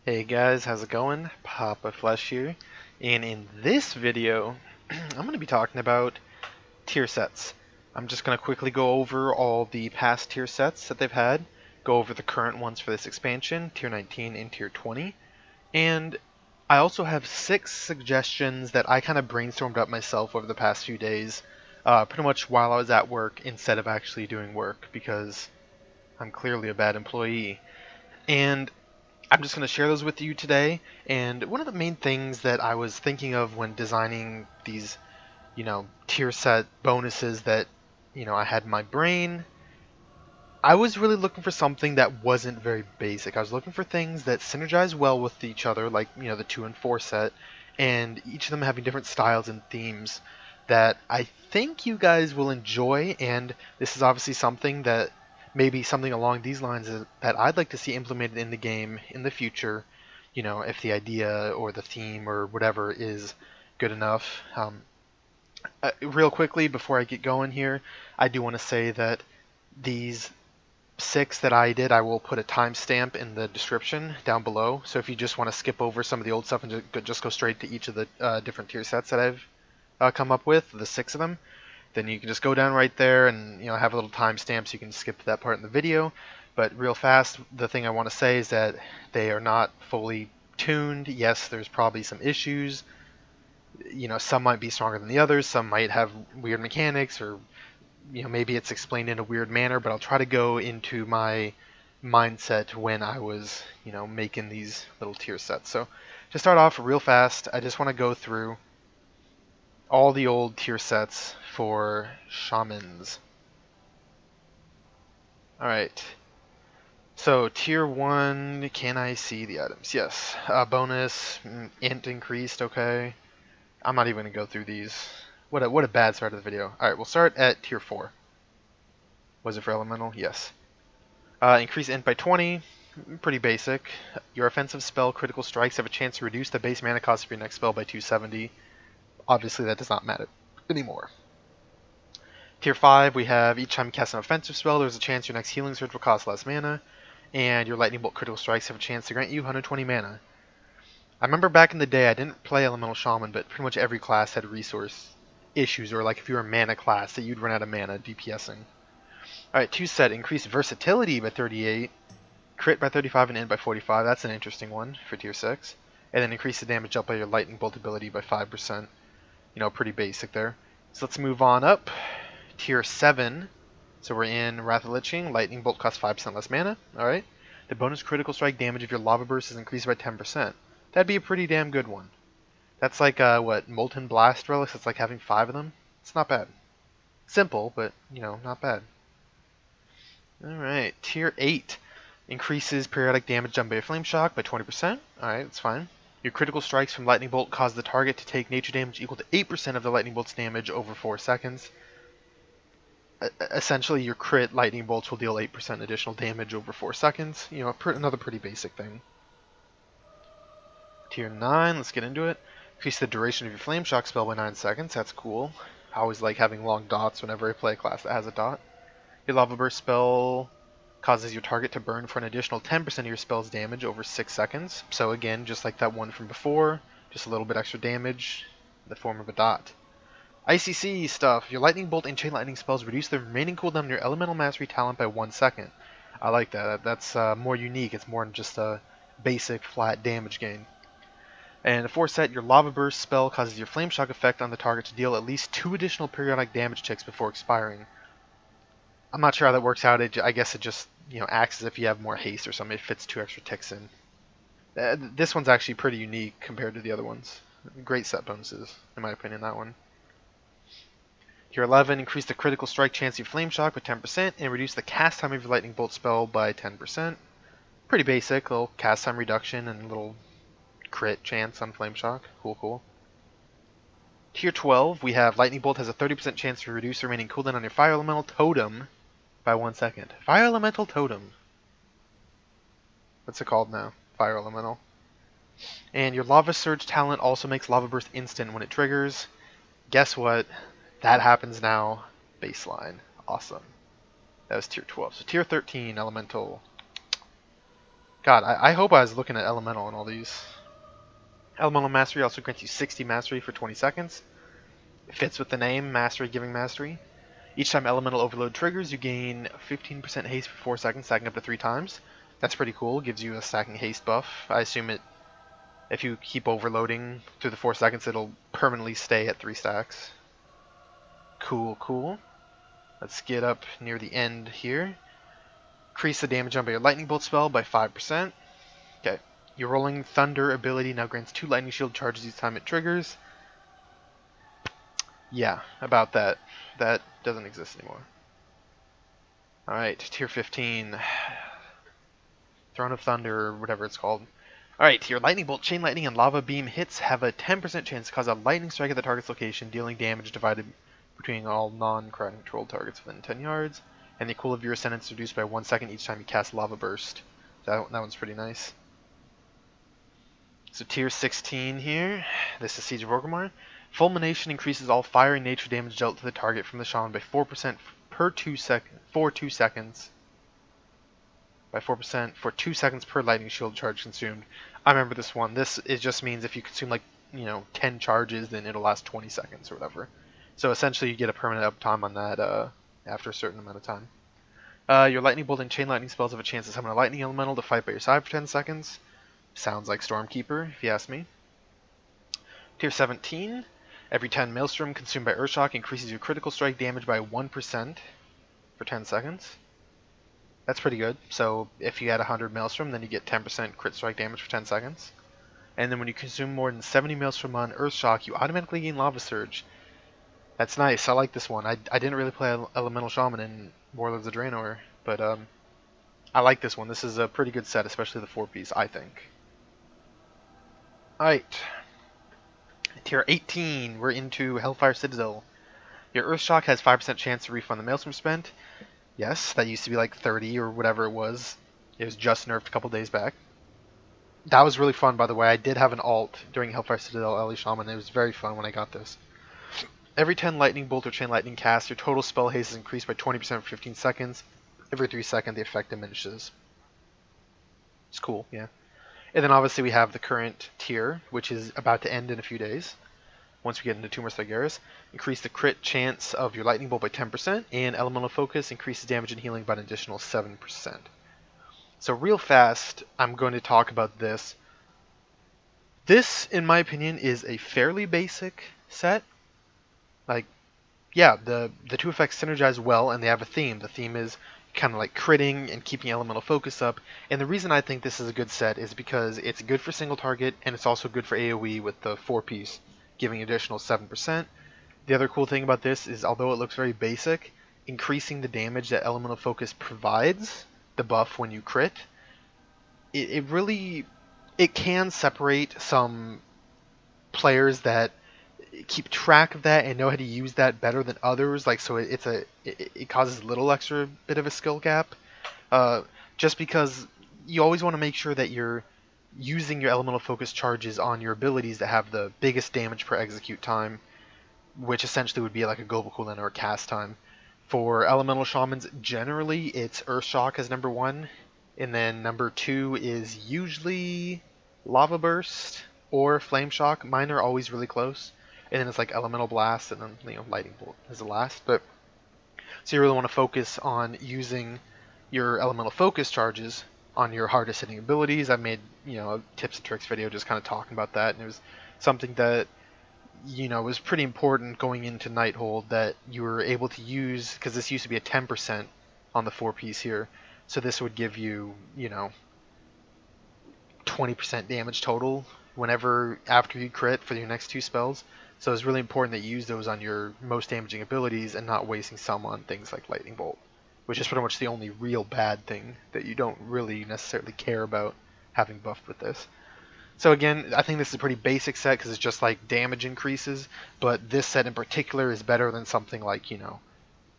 Hey guys, how's it going? Papa Flesh here, and in this video, I'm going to be talking about tier sets. I'm just going to quickly go over all the past tier sets that they've had, go over the current ones for this expansion, tier 19 and tier 20, and I also have 6 suggestions that I kind of brainstormed up myself over the past few days, pretty much while I was at work instead of actually doing work, because I'm clearly a bad employee. And I'm just going to share those with you today. And one of the main things that I was thinking of when designing these, tier set bonuses that, I had in my brain, I was really looking for something that wasn't very basic. I was looking for things that synergize well with each other, like, the 2 and 4 set, and each of them having different styles and themes that I think you guys will enjoy. And this is obviously something that maybe something along these lines that I'd like to see implemented in the game in the future, if the idea or the theme or whatever is good enough. Real quickly, before I get going here, I do want to say that these 6 that I did, I will put a timestamp in the description down below. So if you just want to skip over some of the old stuff and just go straight to each of the different tier sets that I've come up with, the 6 of them, then you can just go down right there and have a little timestamp so you can skip to that part in the video. But real fast, the thing I want to say is that they are not fully tuned. Yes, there's probably some issues. Some might be stronger than the others. Some might have weird mechanics, or maybe it's explained in a weird manner. But I'll try to go into my mindset when I was making these little tier sets. So to start off real fast, I just want to go through all the old tier sets for shamans. Alright, so tier 1, can I see the items? Yes. Bonus, int increased, okay. I'm not even going to go through these. What a bad start to the video. Alright, we'll start at tier 4. Was it for elemental? Yes. Increase int by 20, pretty basic. Your offensive spell critical strikes have a chance to reduce the base mana cost of your next spell by 270. Obviously that does not matter anymore. Tier 5, we have each time you cast an offensive spell, there's a chance your next healing surge will cost less mana, and your lightning bolt critical strikes have a chance to grant you 120 mana. I remember back in the day, I didn't play Elemental Shaman, but pretty much every class had resource issues, or like if you were a mana class, that you'd run out of mana DPSing. Alright, 2 set, increase versatility by 38, crit by 35, and int by 45. That's an interesting one for tier 6. And then increase the damage up by your lightning bolt ability by 5%. Pretty basic there. So let's move on up. Tier 7. So we're in Wrath of Lich King. Lightning Bolt costs 5% less mana. Alright. The bonus critical strike damage of your Lava Burst is increased by 10%. That'd be a pretty damn good one. That's like, Molten Blast Relics? It's like having 5 of them. It's not bad. Simple, but, not bad. Alright. Tier 8. Increases periodic damage done by a Flame Shock by 20%. Alright, that's fine. Your critical strikes from Lightning Bolt cause the target to take nature damage equal to 8% of the Lightning Bolt's damage over 4 seconds. Essentially, your crit lightning bolts will deal 8% additional damage over 4 seconds. Another pretty basic thing. Tier 9, let's get into it. Increase the duration of your Flame Shock spell by 9 seconds. That's cool. I always like having long dots whenever I play a class that has a dot. Your Lava Burst spell causes your target to burn for an additional 10% of your spell's damage over 6 seconds. So again, just like that one from before, just a little bit extra damage in the form of a dot. ICC stuff. Your Lightning Bolt and Chain Lightning spells reduce the remaining cooldown of your Elemental Mastery talent by 1 second. I like that. That's more unique. It's more than just a basic flat damage gain. And 4 set, your Lava Burst spell causes your Flame Shock effect on the target to deal at least 2 additional periodic damage ticks before expiring. I'm not sure how that works out. I guess it just acts as if you have more haste or something. It fits 2 extra ticks in. This one's actually pretty unique compared to the other ones. Great set bonuses, in my opinion, that one. Tier 11, increase the critical strike chance of your Flame Shock by 10% and reduce the cast time of your Lightning Bolt spell by 10%. Pretty basic, little cast time reduction and little crit chance on Flame Shock. Cool. Tier 12, we have Lightning Bolt has a 30% chance to reduce the remaining cooldown on your Fire Elemental Totem by 1 second. Fire Elemental Totem. What's it called now? Fire Elemental. And your Lava Surge talent also makes Lava Burst instant when it triggers. Guess what? That happens now. Baseline. Awesome. That was tier 12. So tier 13, Elemental. God, I hope I was looking at Elemental in all these. Elemental Mastery also grants you 60 Mastery for 20 seconds. It fits with the name, Mastery giving Mastery. Each time Elemental Overload triggers, you gain 15% haste for 4 seconds, stacking up to 3 times. That's pretty cool, gives you a stacking haste buff. I assume if you keep overloading through the 4 seconds, it'll permanently stay at 3 stacks. Cool, cool. Let's get up near the end here. Increase the damage on your Lightning Bolt spell by 5%. Okay. Your Rolling Thunder ability now grants 2 Lightning Shield charges each time it triggers. Yeah, about that. That doesn't exist anymore. Alright, Tier 15. Throne of Thunder, or whatever it's called. Alright, your Lightning Bolt, Chain Lightning, and Lava Beam hits have a 10% chance to cause a lightning strike at the target's location, dealing damage divided between all non-controlled targets within 10 yards. And the cool of your Ascendance reduced by 1 second each time you cast Lava Burst. That one's pretty nice. So Tier 16 here. This is Siege of Orgrimmar. Fulmination increases all fire and nature damage dealt to the target from the Shaman by 4% for 2 seconds. By 4% for 2 seconds per lightning shield charge consumed. I remember this one. It just means if you consume 10 charges, then it'll last 20 seconds or whatever. So essentially you get a permanent uptime on that after a certain amount of time. Your Lightning Bolt and Chain Lightning spells have a chance to summon a Lightning Elemental to fight by your side for 10 seconds. Sounds like Stormkeeper, if you ask me. Tier 17. Every 10 Maelstrom consumed by Earthshock increases your critical strike damage by 1% for 10 seconds. That's pretty good. So if you had 100 Maelstrom, then you get 10% crit strike damage for 10 seconds. And then when you consume more than 70 Maelstrom on Earthshock, you automatically gain Lava Surge. That's nice. I like this one. I didn't really play Elemental Shaman in Warlords of Draenor, but I like this one. This is a pretty good set, especially the 4-piece, I think. Alright. Tier 18, we're into Hellfire Citadel. Your Earthshock has 5% chance to refund the Maelstrom spent. Yes, that used to be like 30 or whatever it was. It was just nerfed a couple days back. That was really fun, by the way. I did have an alt during Hellfire Citadel Ellie Shaman. It was very fun when I got this. Every 10 Lightning Bolt or Chain Lightning cast, your total spell haste is increased by 20% for 15 seconds. Every 3 seconds, the effect diminishes. It's cool, yeah. And then obviously we have the current tier, which is about to end in a few days. Once we get into Tumor Sargeras, increase the crit chance of your Lightning Bolt by 10%, and Elemental Focus increases damage and healing by an additional 7%. So real fast, I'm going to talk about this. This, in my opinion, is a fairly basic set. Like, yeah, the two effects synergize well, and they have a theme. The theme is kind of like critting and keeping Elemental Focus up. And the reason I think this is a good set is because it's good for single target, and it's also good for AoE with the 4-piece, giving additional 7%. The other cool thing about this is, although it looks very basic, increasing the damage that Elemental Focus provides, the buff when you crit, it can separate some players that keep track of that and know how to use that better than others. Like, so it causes a little extra bit of a skill gap. Just because you always want to make sure that you're using your Elemental Focus charges on your abilities that have the biggest damage per execute time, which essentially would be like a global cooldown or a cast time. For Elemental Shamans, generally it's Earthshock as number 1, and then number 2 is usually Lava Burst or Flame Shock. Mine are always really close. And then it's like Elemental Blast, and then Lightning Bolt is the last. But so you really want to focus on using your Elemental Focus charges on your hardest hitting abilities. I made a tips and tricks video just kind of talking about that, and it was something that was pretty important going into Nighthold, that you were able to use, because this used to be a 10% on the 4-piece here. So this would give you 20% damage total whenever after you crit for your next 2 spells. So it's really important that you use those on your most damaging abilities and not wasting some on things like Lightning Bolt, which is pretty much the only real bad thing that you don't really necessarily care about having buffed with this. So again, I think this is a pretty basic set because it's just like damage increases, but this set in particular is better than something like,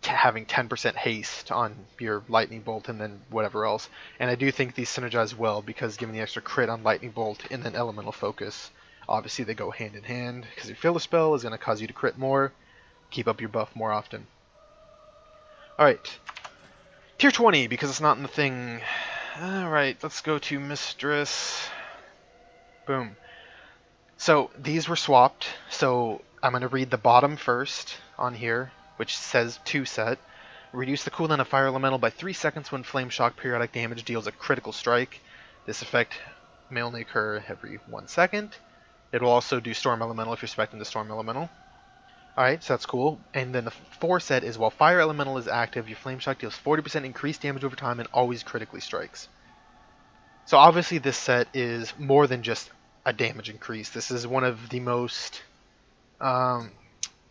having 10% haste on your Lightning Bolt and then whatever else. And I do think these synergize well because given the extra crit on Lightning Bolt and then Elemental Focus, obviously they go hand in hand, because your filler spell is going to cause you to crit more, keep up your buff more often. Alright, Tier 20, because it's not in the thing, Alright, let's go to Mistress. Boom. So these were swapped. So I'm going to read the bottom first on here, which says 2 set. Reduce the cooldown of Fire Elemental by 3 seconds when Flame Shock periodic damage deals a critical strike. This effect may only occur every 1 second. It will also do Storm Elemental if you're expecting the Storm Elemental. Alright, so that's cool. And then the 4 set is while Fire Elemental is active, your Flame Shock deals 40% increased damage over time and always critically strikes. So obviously this set is more than just a damage increase. This is one of the most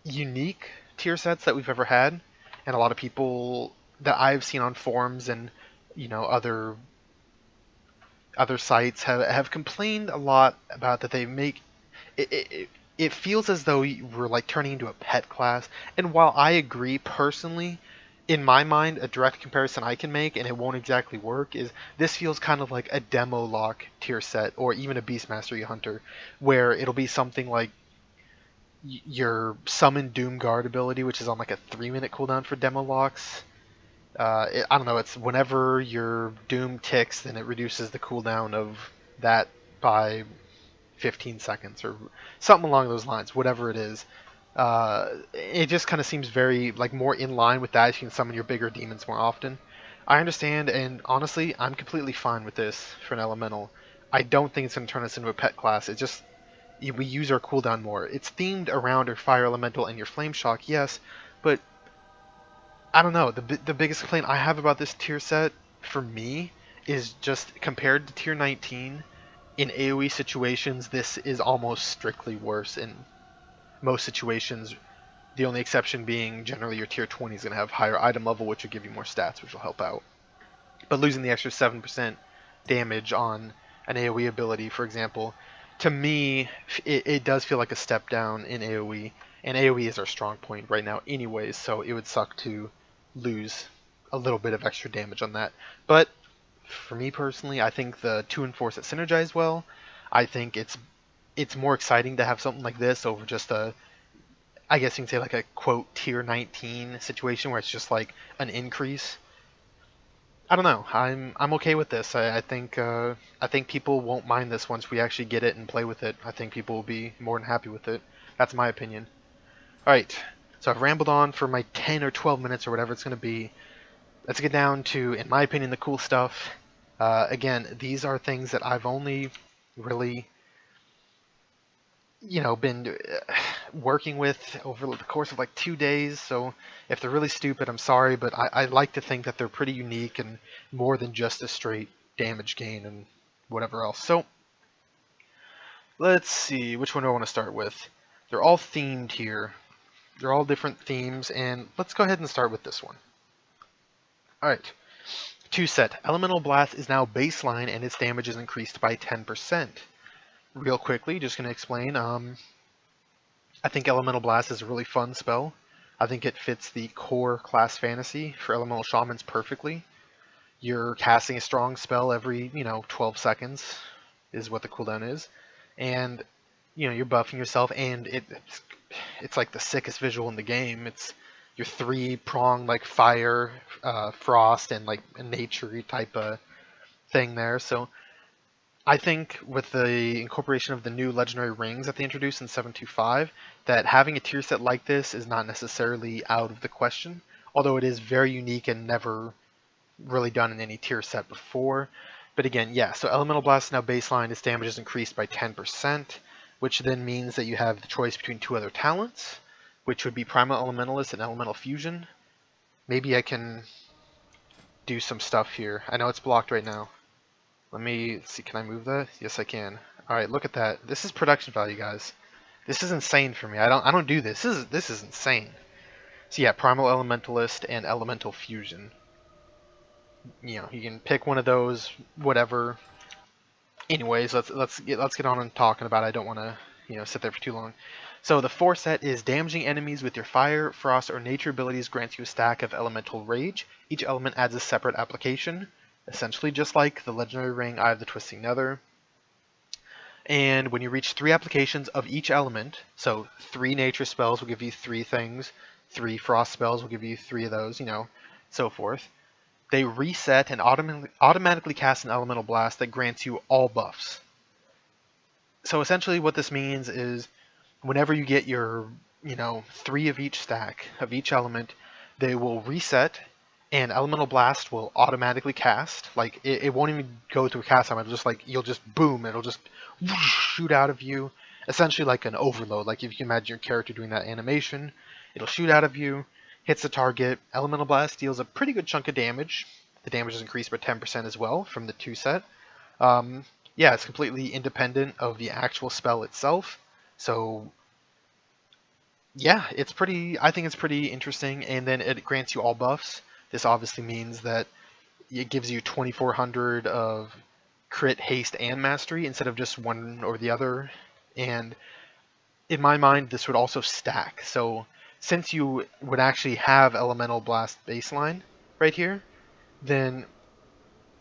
unique tier sets that we've ever had, and a lot of people that I've seen on forums and other sites have complained a lot about that they make it feels as though we're like turning into a pet class. And while I agree personally, in my mind, a direct comparison I can make, and it won't exactly work, is this feels kind of like a demo lock tier set, or even a Beast Mastery Hunter, where it'll be something like your Summon Doom Guard ability, which is on like a 3-minute cooldown for demo locks. I don't know, it's whenever your Doom ticks, then it reduces the cooldown of that by 15 seconds, or something along those lines, whatever it is. It just kind of seems very more in line with that. You can summon your bigger demons more often. I understand, and honestly, I'm completely fine with this for an elemental. I don't think it's going to turn us into a pet class. It's just we use our cooldown more. It's themed around your fire elemental and your flame shock, yes, but I don't know. The biggest complaint I have about this tier set for me is just compared to tier 19. In AoE situations, this is almost strictly worse in most situations, the only exception being generally your tier 20 is going to have higher item level, which will give you more stats, which will help out. But losing the extra 7% damage on an AoE ability, for example, to me, it does feel like a step down in AoE, and AoE is our strong point right now anyways, so it would suck to lose a little bit of extra damage on that. But for me personally, I think the 2 and 4 set synergize well. I think it's more exciting to have something like this over just I guess you can say like a quote tier 19 situation where it's just like an increase. I don't know. I'm okay with this. I think people won't mind this once we actually get it and play with it. I think people will be more than happy with it. That's my opinion. All right. So I've rambled on for my 10 or 12 minutes or whatever it's going to be. Let's get down to, in my opinion, the cool stuff. Again, these are things that I've only really been working with over the course of like 2 days, so if they're really stupid, I'm sorry, but I like to think that they're pretty unique and more than just a straight damage gain and whatever else. So let's see, which one do I want to start with? They're all themed here. They're all different themes, and let's go ahead and start with this one. Alright, 2 set. Elemental Blast is now baseline and its damage is increased by 10%. Real quickly, just going to explain. I think Elemental Blast is a really fun spell. I think it fits the core class fantasy for Elemental Shamans perfectly. You're casting a strong spell every, 12 seconds is what the cooldown is. And, you're buffing yourself, and it's like the sickest visual in the game. It's your 3-pronged, like, fire, frost, and, like, a nature type of thing there. So I think with the incorporation of the new legendary rings that they introduced in 7.2.5, that having a tier set like this is not necessarily out of the question, although it is very unique and never really done in any tier set before. But again, yeah, so Elemental Blast is now baseline, its damage is increased by 10%, which then means that you have the choice between 2 other talents, which would be Primal Elementalist and Elemental Fusion. Maybe I can do some stuff here. I know it's blocked right now. Let me see, can I move that? Yes, I can. Alright, look at that. This is production value, guys. This is insane for me. I don't do this. This is insane. So yeah, Primal Elementalist and Elemental Fusion. You can pick one of those, whatever. Anyways, let's get on and talking about it. I don't want to, sit there for too long. So the 4 set is damaging enemies with your fire, frost, or nature abilities grants you a stack of Elemental Rage. Each element adds a separate application. Essentially just like the legendary ring, Eye of the Twisting Nether. And when you reach 3 applications of each element, so 3 nature spells will give you 3 things, 3 frost spells will give you 3 of those, so forth. they reset and automatically cast an elemental blast that grants you all buffs. So essentially what this means is whenever you get your, 3 of each stack of each element, they will reset and Elemental Blast will automatically cast. Like it won't even go through a cast time. It'll just you'll just boom. It'll just shoot out of you, essentially like an overload. Like if you can imagine your character doing that animation, it'll shoot out of you, hits the target. Elemental Blast deals a pretty good chunk of damage. The damage is increased by 10% as well from the 2 set. Yeah, it's completely independent of the actual spell itself. So yeah, I think it's pretty interesting, and then it grants you all buffs. This obviously means that it gives you 2400 of crit, haste, and mastery instead of just one or the other. And in my mind, this would also stack. So since you would actually have Elemental Blast baseline right here, then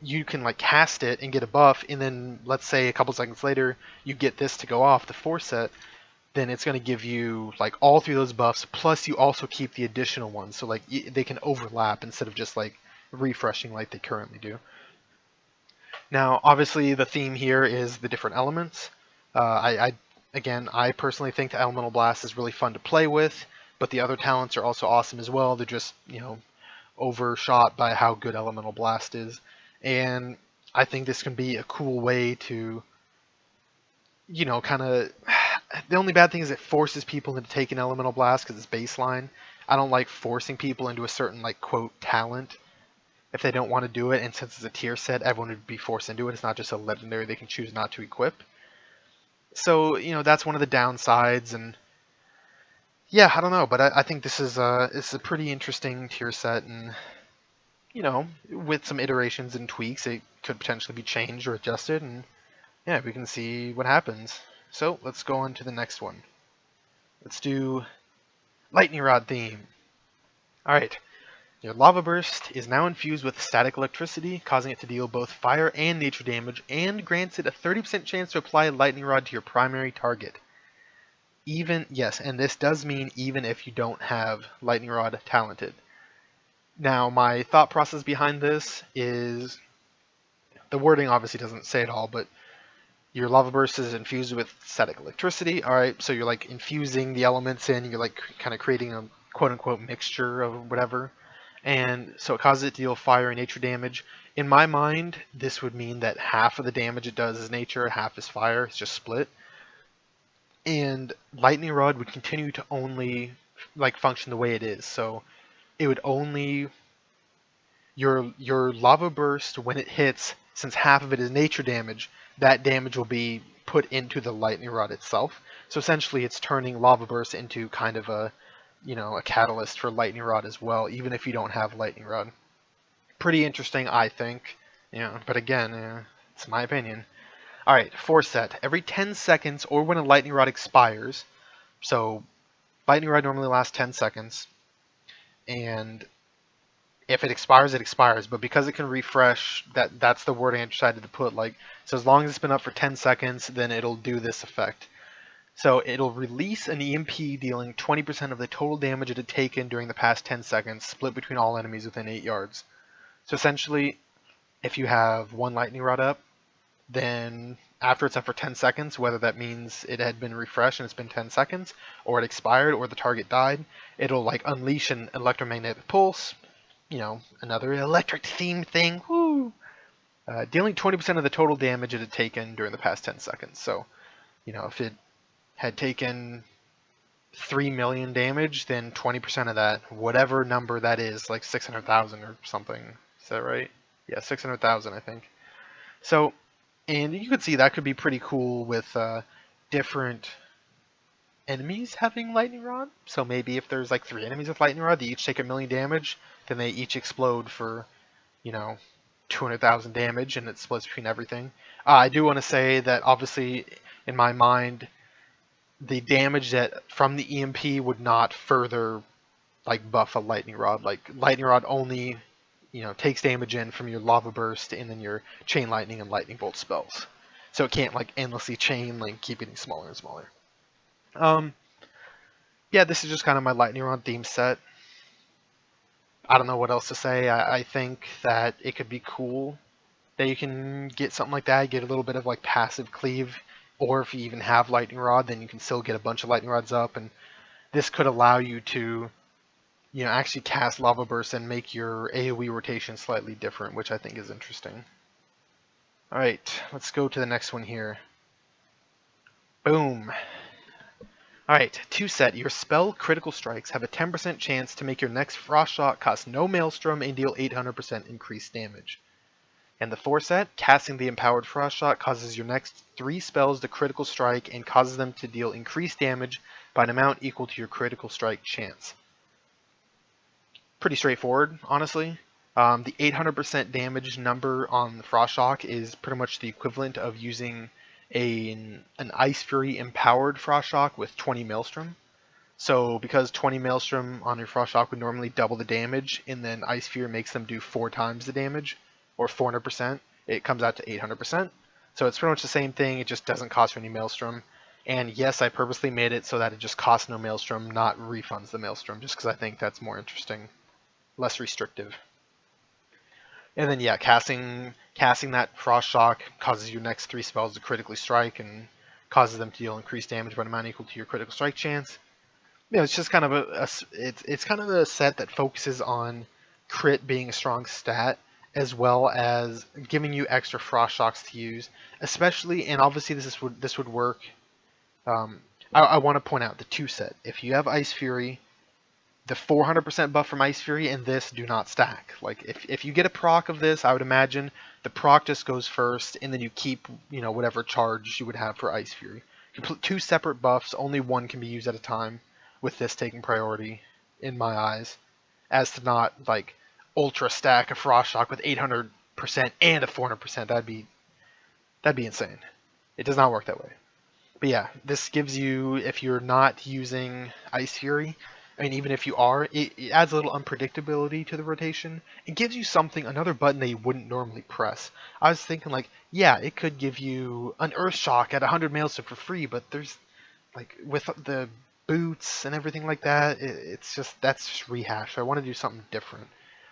you can cast it and get a buff, and then let's say a couple seconds later you get this to go off the 4 set, then it's going to give you all 3 of those buffs, plus you also keep the additional ones, so they can overlap instead of just refreshing like they currently do. Now obviously the theme here is the different elements. I personally think the Elemental Blast is really fun to play with, but the other talents are also awesome as well. They're just overshot by how good Elemental Blast is, and I think this can be a cool way to kind of. The only bad thing is it forces people into taking Elemental Blast because it's baseline. I don't like forcing people into a certain quote talent if they don't want to do it, and since it's a tier set, everyone would be forced into it. It's not just a legendary they can choose not to equip. So that's one of the downsides, and yeah, I don't know, but I think this is it's a pretty interesting tier set, and with some iterations and tweaks, it could potentially be changed or adjusted, and yeah, we can see what happens. So let's go on to the next one. Let's do Lightning Rod theme. Alright, your Lava Burst is now infused with static electricity, causing it to deal both fire and nature damage, and grants it a 30% chance to apply Lightning Rod to your primary target. Yes, and this does mean even if you don't have Lightning Rod talented. Now, my thought process behind this is, the wording obviously doesn't say it all, but your Lava Burst is infused with static electricity. Alright, so you're infusing the elements in, you're kind of creating a quote-unquote mixture of whatever. And so it causes it to deal fire and nature damage. In my mind, this would mean that half of the damage it does is nature, half is fire. It's just split. And Lightning Rod would continue to only function the way it is. So it would only your Lava Burst, when it hits, since half of it is nature damage, that damage will be put into the Lightning Rod itself. So essentially it's turning Lava Burst into kind of a catalyst for Lightning Rod as well, even if you don't have Lightning Rod. Pretty interesting, I think. But again, it's my opinion. Alright, 4 set. Every 10 seconds or when a Lightning Rod expires, so Lightning Rod normally lasts 10 seconds, and if it expires, it expires, but because it can refresh, that's the wording I decided to put, so as long as it's been up for 10 seconds, then it'll do this effect. So it'll release an EMP dealing 20% of the total damage it had taken during the past 10 seconds, split between all enemies within 8 yards. So essentially, if you have one Lightning Rod up, then after it's up for 10 seconds, whether that means it had been refreshed and it's been 10 seconds, or it expired, or the target died, it'll unleash an electromagnetic pulse, another electric themed thing, woo! Dealing 20% of the total damage it had taken during the past 10 seconds. So, if it had taken 3 million damage, then 20% of that, whatever number that is, 600,000 or something. Is that right? Yeah, 600,000, I think. So, and you could see that could be pretty cool with different enemies having Lightning Rod. So maybe if there's 3 enemies with Lightning Rod, they each take 1 million damage, then they each explode for, 200,000 damage, and it splits between everything. I do want to say that obviously, in my mind, the damage that from the EMP would not further buff a Lightning Rod. Lightning Rod only takes damage in from your Lava Burst and then your Chain Lightning and Lightning Bolt spells. So it can't endlessly chain, keep getting smaller and smaller. Yeah, this is just kind of my Lightning Rod theme set. I don't know what else to say. I think that it could be cool that you can get something like that, get a little bit of like passive cleave, or if you even have lightning rod, then you can still get a bunch of lightning rods up, and this could allow you to, actually cast lava burst and make your AoE rotation slightly different, which I think is interesting. All right, let's go to the next one here. Boom. Alright, 2 set. Your spell critical strikes have a 10% chance to make your next frost shot cost no maelstrom and deal 800% increased damage. And the 4 set, casting the empowered frost shot causes your next 3 spells to critical strike and causes them to deal increased damage by an amount equal to your critical strike chance. Pretty straightforward, honestly. The 800% damage number on the frost shock is pretty much the equivalent of using an Ice Fury empowered frost shock with 20 maelstrom. So because 20 maelstrom on your frost shock would normally double the damage, and then Ice Fury makes them do 4 times the damage, or 400%, it comes out to 800%. So it's pretty much the same thing, it just doesn't cost you any maelstrom. And yes, I purposely made it so that it just costs no maelstrom, not refunds the maelstrom, just because I think that's more interesting, less restrictive. And then yeah, casting that frost shock causes your next 3 spells to critically strike and causes them to deal increased damage by an amount equal to your critical strike chance. It's just kind of it's kind of a set that focuses on crit being a strong stat, as well as giving you extra frost shocks to use, especially, and obviously this would work. I want to point out the 2 set. If you have Ice Fury, the 400% buff from Ice Fury and this do not stack. Like if you get a proc of this, I would imagine the proc just goes first, and then you keep whatever charge you would have for Ice Fury. You put 2 separate buffs, only one can be used at a time, with this taking priority in my eyes, as to not like ultra stack a frost shock with 800% and a 400%. That'd be insane. It does not work that way. But yeah, this gives you, if you're not using Ice Fury, I mean, even if you are, it adds a little unpredictability to the rotation. It gives you something, another button that you wouldn't normally press. I was thinking like, yeah, it could give you an Earth Shock at 100 maelstrom for free, but there's, like, with the boots and everything like that, that's just rehash. I want to do something different.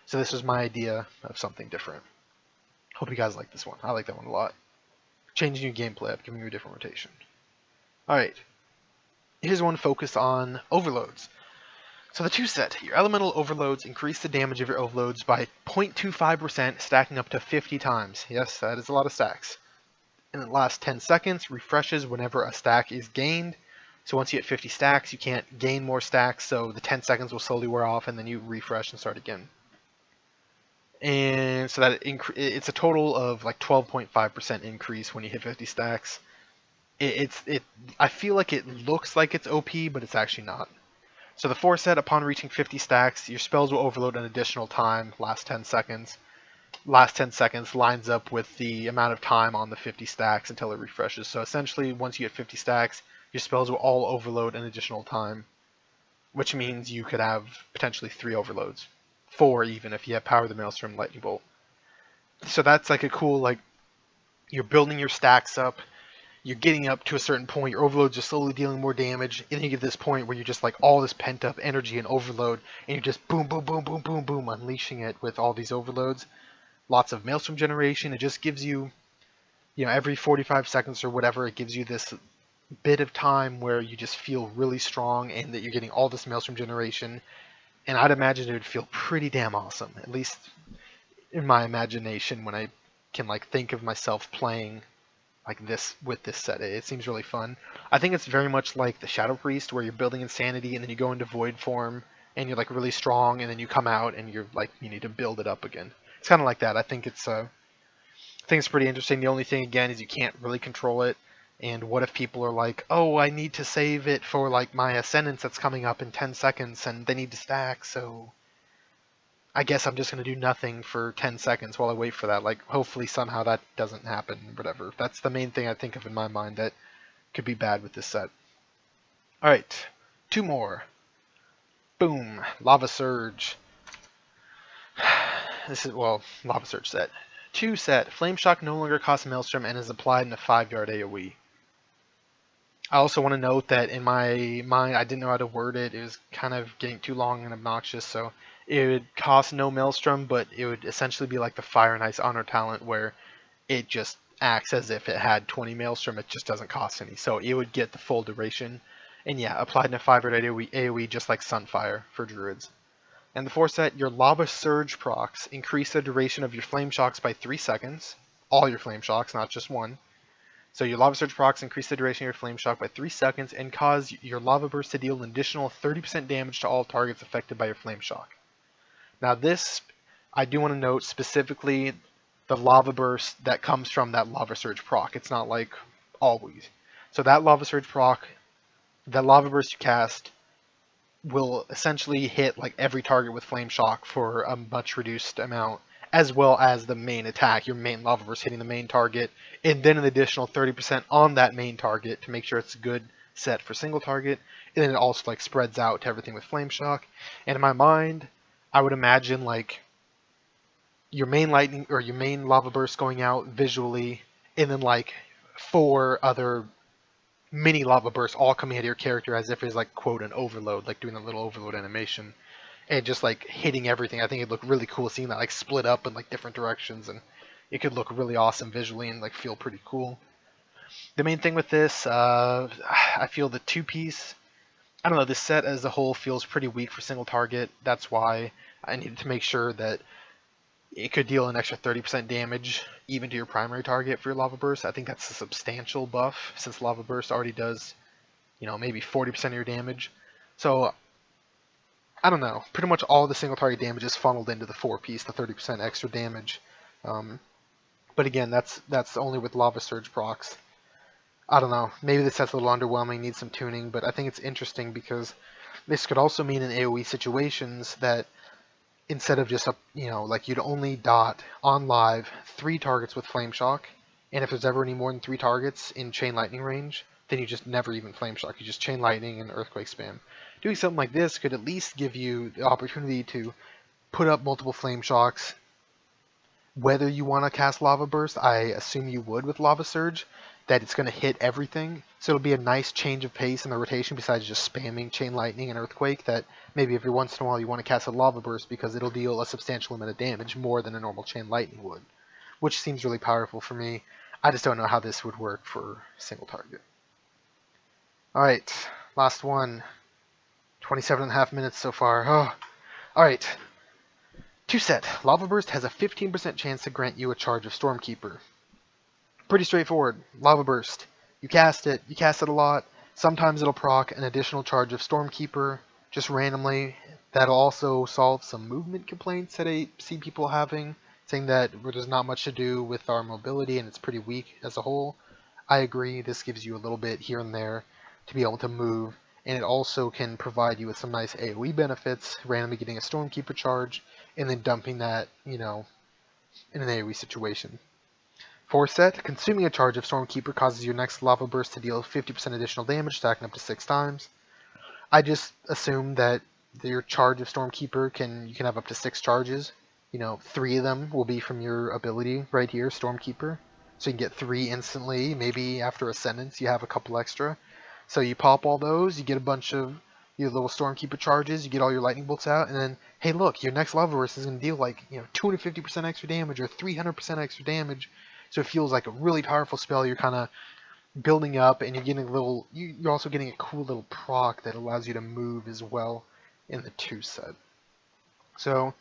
So this was my idea of something different. Hope you guys like this one. I like that one a lot. Changing your gameplay up, giving you a different rotation. Alright, here's one focused on overloads. So the 2 set, your elemental overloads increase the damage of your overloads by 0.25%, stacking up to 50 times. Yes, that is a lot of stacks. And it lasts 10 seconds, refreshes whenever a stack is gained. So once you hit 50 stacks, you can't gain more stacks, so the 10 seconds will slowly wear off, and then you refresh and start again. And so that it's a total of like 12.5% increase when you hit 50 stacks. I feel like it looks like it's OP, but it's actually not. So the 4 set, upon reaching 50 stacks, your spells will overload an additional time, last 10 seconds. Last 10 seconds lines up with the amount of time on the 50 stacks until it refreshes. So essentially, once you hit 50 stacks, your spells will all overload an additional time, which means you could have potentially 3 overloads. 4 even, if you have Power of the Maelstrom Lightning Bolt. So that's like a cool, like, you're building your stacks up, you're getting up to a certain point, your overloads are slowly dealing more damage, and then you get to this point where you're just like all this pent up energy and overload, and you're just boom, boom, boom, boom, boom, boom, unleashing it with all these overloads. Lots of Maelstrom generation. It just gives you, every 45 seconds or whatever, it gives you this bit of time where you just feel really strong and that you're getting all this Maelstrom generation. And I'd imagine it would feel pretty damn awesome, at least in my imagination, when I can like think of myself playing like this with this set. It seems really fun. I think it's very much like the Shadow Priest, where you're building insanity and then you go into void form and you're like really strong, and then you come out and you're like, you need to build it up again. It's kind of like that. I think it's pretty interesting. The only thing again is you can't really control it. And what if people are like, oh, I need to save it for like my Ascendance that's coming up in 10 seconds and they need to stack, so I guess I'm just going to do nothing for 10 seconds while I wait for that. Like, hopefully somehow that doesn't happen, whatever. That's the main thing I think of in my mind that could be bad with this set. Alright, 2 more. Boom, Lava Surge. This is, Lava Surge set. 2 set, Flame Shock no longer costs Maelstrom and is applied in a 5-yard AoE. I also want to note that in my mind, I didn't know how to word it. It was kind of getting too long and obnoxious, so It would cost no Maelstrom, but it would essentially be like the Fire and Ice Honor talent, where it just acts as if it had 20 Maelstrom. It just doesn't cost any, so it would get the full duration. And yeah, applied in a 5-red AoE just like Sunfire for Druids. And the 4 set, your Lava Surge procs increase the duration of your Flame Shocks by 3 seconds. All your Flame Shocks, not just one. So your Lava Surge procs increase the duration of your Flame Shock by 3 seconds and cause your Lava Burst to deal an additional 30% damage to all targets affected by your Flame Shock. Now this, I do want to note specifically the Lava Burst that comes from that Lava Surge proc. It's not like always. So that Lava Surge proc, that Lava Burst you cast, will essentially hit like every target with Flame Shock for a much reduced amount, as well as the main attack, your main Lava Burst hitting the main target, and then an additional 30% on that main target to make sure it's a good set for single target, and then it also like spreads out to everything with Flame Shock. And in my mind, I would imagine like your main lightning or your main Lava Burst going out visually, and then like 4 other mini lava bursts all coming at your character as if it's like quote an overload, like doing a little overload animation, and just like hitting everything. I think it'd look really cool seeing that like split up in like different directions, and it could look really awesome visually and like feel pretty cool. The main thing with this, I feel the 2-piece, I don't know, this set as a whole feels pretty weak for single target. That's why I needed to make sure that it could deal an extra 30% damage even to your primary target for your Lava Burst. I think that's a substantial buff since Lava Burst already does, maybe 40% of your damage. So, I don't know. Pretty much all the single target damage is funneled into the 4-piece, the 30% extra damage. But again, that's only with Lava Surge procs. I don't know. Maybe this set's a little underwhelming, needs some tuning, but I think it's interesting because this could also mean in AoE situations that instead of just like you'd only dot on live 3 targets with Flame Shock, and if there's ever any more than 3 targets in Chain Lightning range, then you just never even Flame Shock. You just Chain Lightning and Earthquake spam. Doing something like this could at least give you the opportunity to put up multiple Flame Shocks. Whether you want to cast Lava Burst, I assume you would with Lava Surge, that it's going to hit everything. So it'll be a nice change of pace in the rotation besides just spamming Chain Lightning and Earthquake, that maybe every once in a while you want to cast a Lava Burst because it'll deal a substantial amount of damage, more than a normal Chain Lightning would, which seems really powerful for me. I just don't know how this would work for single target. Alright, last one. 27.5 minutes so far. Oh. Alright. 2 set. Lava Burst has a 15% chance to grant you a charge of Stormkeeper. Pretty straightforward. Lava Burst. You cast it a lot. Sometimes it'll proc an additional charge of Stormkeeper, just randomly. That'll also solve some movement complaints that I see people having, saying that there's not much to do with our mobility and it's pretty weak as a whole. I agree, this gives you a little bit here and there to be able to move, and it also can provide you with some nice AoE benefits, randomly getting a Stormkeeper charge, and then dumping that, in an AoE situation. 4 set, consuming a charge of Stormkeeper causes your next Lava Burst to deal 50% additional damage, stacking up to 6 times. I just assume that your charge of Stormkeeper you can have up to 6 charges. 3 of them will be from your ability right here, Stormkeeper. So you can get 3 instantly, maybe after Ascendance you have a couple extra. So you pop all those, you get a bunch of your little Stormkeeper charges, you get all your Lightning Bolts out, and then, hey look, your next Lava Burst is going to deal like 250% extra damage or 300% extra damage. So it feels like a really powerful spell. You're kind of building up, and you're getting you're also getting a cool little proc that allows you to move as well in the 2 set. So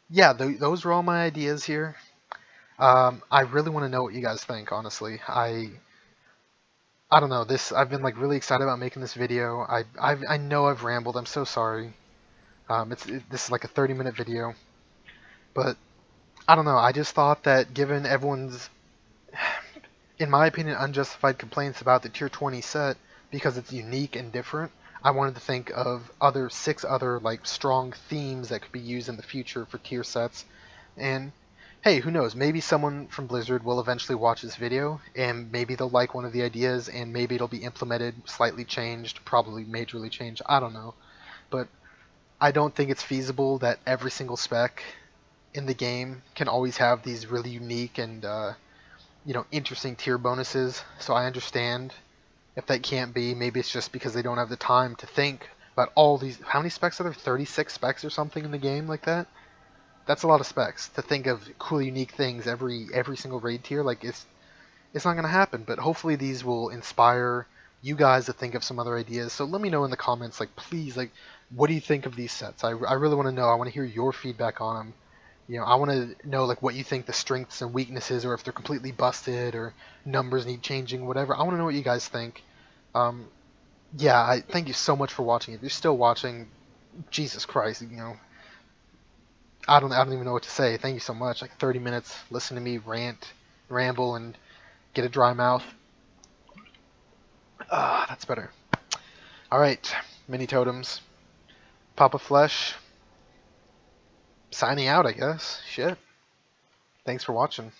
yeah, those were all my ideas here. I really want to know what you guys think, honestly. I don't know, I've been like really excited about making this video. I know I've rambled, I'm so sorry. This is like a 30-minute video, but I don't know, I just thought that given everyone's, in my opinion, unjustified complaints about the tier 20 set because it's unique and different, I wanted to think of 6 other like strong themes that could be used in the future for tier sets. And hey, who knows, maybe someone from Blizzard will eventually watch this video and maybe they'll like one of the ideas and maybe it'll be implemented, slightly changed, probably majorly changed, I don't know. But I don't think it's feasible that every single spec in the game can always have these really unique and interesting tier bonuses. So I understand if that can't be. Maybe it's just because they don't have the time to think But all these, how many specs are there? 36 specs or something in the game like that? That's a lot of specs to think of cool, unique things every single raid tier. Like it's not gonna happen. But hopefully these will inspire you guys to think of some other ideas. So let me know in the comments, like please, like what do you think of these sets? I really want to know. I want to hear your feedback on them. You know, I want to know like what you think the strengths and weaknesses, or if they're completely busted, or numbers need changing, whatever. I want to know what you guys think. Um, yeah, I thank you so much for watching. If you're still watching, Jesus Christ, you know, I don't even know what to say. Thank you so much. Like 30 minutes, listen to me rant, ramble, and get a dry mouth. Ah, that's better. All right, mini totems, Papa Flesh, signing out, I guess. Shit. Thanks for watching.